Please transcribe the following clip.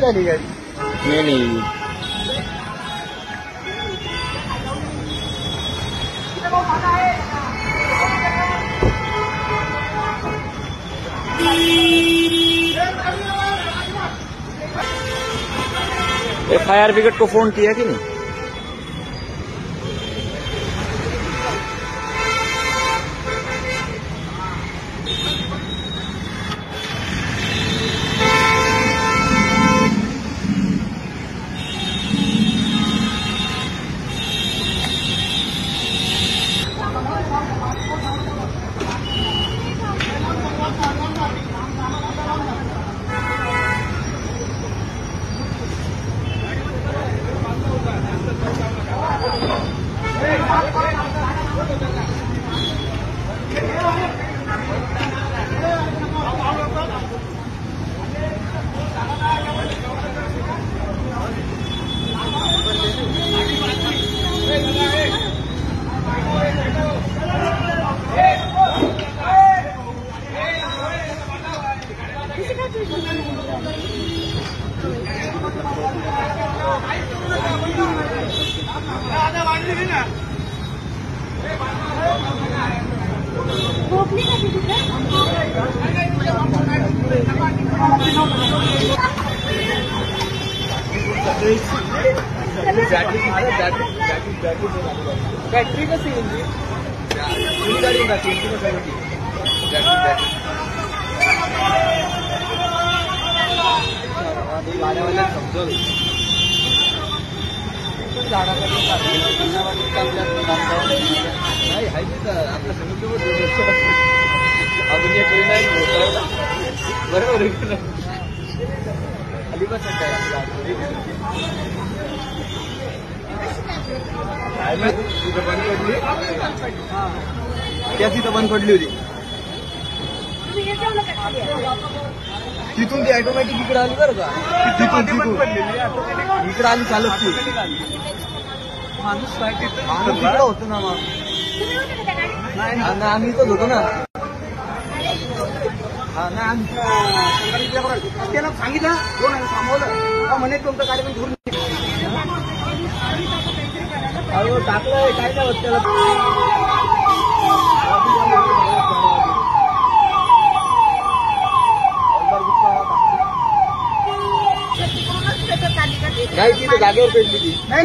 झाली गाडी. नाही फायर ब्रिगेड को फोन किया कि नहीं? बैटरी का सीएनजी गाड़ी का सीएनजी का गाड्यावाल्या समजल नाही आहे तिथं आपल्या समुद्र अजून एक बरोबर अलिबाग तिथं बंद पडली. त्या तिथं बंद पडली होती. तिथून ती ऑटोमॅटिक इकडे आली बरं का. तिथून इकडे आली चालत ती. माणूस तिकडं होतो ना. मग नाही आम्ही इथंच होतो ना. हा नाही त्याला सांगितलं कोण थांबवलं म्हणे तुमचा कार्यक्रम घेऊन टाकलंय काय नाही होत त्याला. नाही तिथे जागेवर पेटली ती. नाही